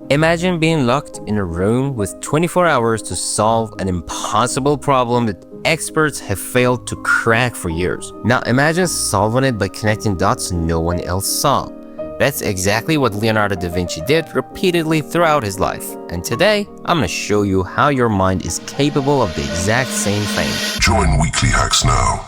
Imagine being locked in a room with 24 hours to solve an impossible problem that experts have failed to crack for years. Now imagine solving it by connecting dots no one else saw. That's exactly what Leonardo da Vinci did repeatedly throughout his life. And today, I'm gonna show you how your mind is capable of the exact same thing. Join Weekly Hacks now.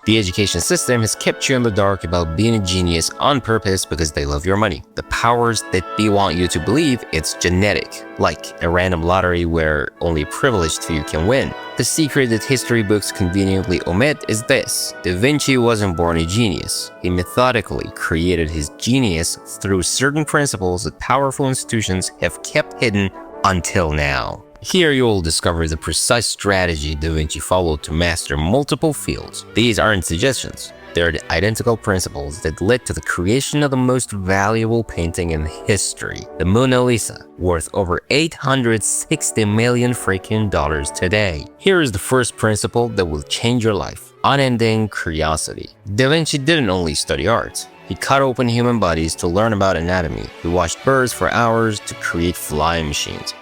The education system has kept you in the dark about being a genius on purpose because they love your money. The powers that they want you to believe it's genetic, like a random lottery where only a privileged few can win. The secret that history books conveniently omit is this: Da Vinci wasn't born a genius. He methodically created his genius through certain principles that powerful institutions have kept hidden until now. Here you will discover the precise strategy Da Vinci followed to master multiple fields. These aren't suggestions. They're the identical principles that led to the creation of the most valuable painting in history, the Mona Lisa, worth over $860 million freaking dollars today. Here is the first principle that will change your life: unending curiosity. Da Vinci didn't only study art. He cut open human bodies to learn about anatomy. He watched birds for hours to create flying machines.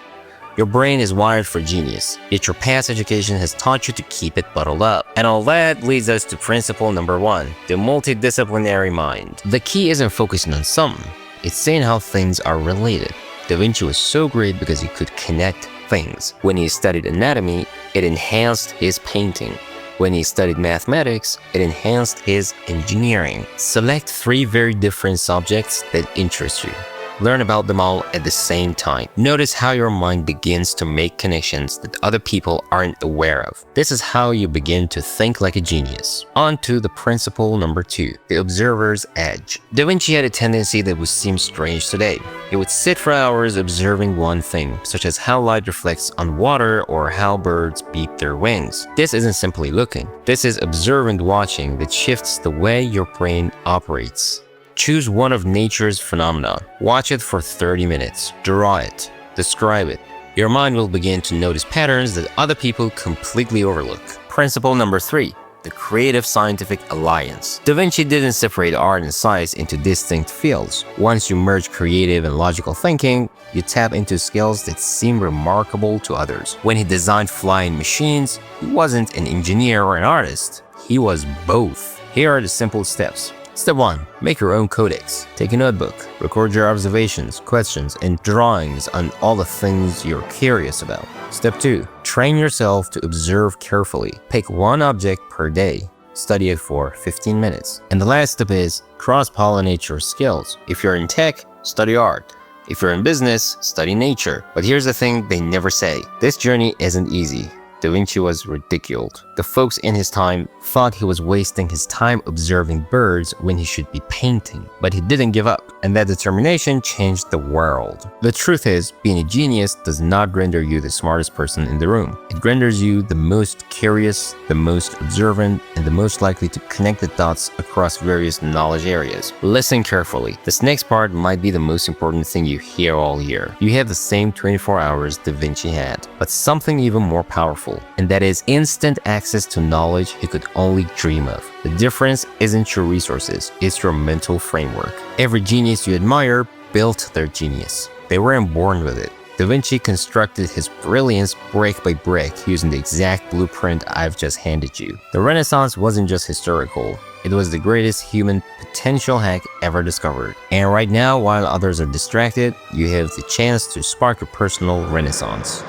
Your brain is wired for genius, yet your past education has taught you to keep it bottled up. And all that leads us to principle number 1, the multidisciplinary mind. The key isn't focusing on something, it's seeing how things are related. Da Vinci was so great because he could connect things. When he studied anatomy, it enhanced his painting. When he studied mathematics, it enhanced his engineering. Select 3 very different subjects that interest you. Learn about them all at the same time. Notice how your mind begins to make connections that other people aren't aware of. This is how you begin to think like a genius. On to the principle number 2, the observer's edge. Da Vinci had a tendency that would seem strange today. He would sit for hours observing one thing, such as how light reflects on water or how birds beat their wings. This isn't simply looking. This is observant watching that shifts the way your brain operates. Choose one of nature's phenomena. Watch it for 30 minutes. Draw it. Describe it. Your mind will begin to notice patterns that other people completely overlook. Principle number 3, the creative scientific alliance. Da Vinci didn't separate art and science into distinct fields. Once you merge creative and logical thinking, you tap into skills that seem remarkable to others. When he designed flying machines, he wasn't an engineer or an artist. He was both. Here are the simple steps. Step 1. Make your own codex. Take a notebook. Record your observations, questions, and drawings on all the things you're curious about. Step 2. Train yourself to observe carefully. Pick one object per day. Study it for 15 minutes. And the last step is cross-pollinate your skills. If you're in tech, study art. If you're in business, study nature. But here's the thing they never say. This journey isn't easy. Da Vinci was ridiculed. The folks in his time thought he was wasting his time observing birds when he should be painting. But he didn't give up, and that determination changed the world. The truth is, being a genius does not render you the smartest person in the room. It renders you the most curious, the most observant, and the most likely to connect the dots across various knowledge areas. Listen carefully. This next part might be the most important thing you hear all year. You have the same 24 hours Da Vinci had, but something even more powerful. And that is instant access to knowledge you could only dream of. The difference isn't your resources, it's your mental framework. Every genius you admire built their genius. They weren't born with it. Da Vinci constructed his brilliance brick by brick using the exact blueprint I've just handed you. The Renaissance wasn't just historical, it was the greatest human potential hack ever discovered. And right now, while others are distracted, you have the chance to spark a personal renaissance.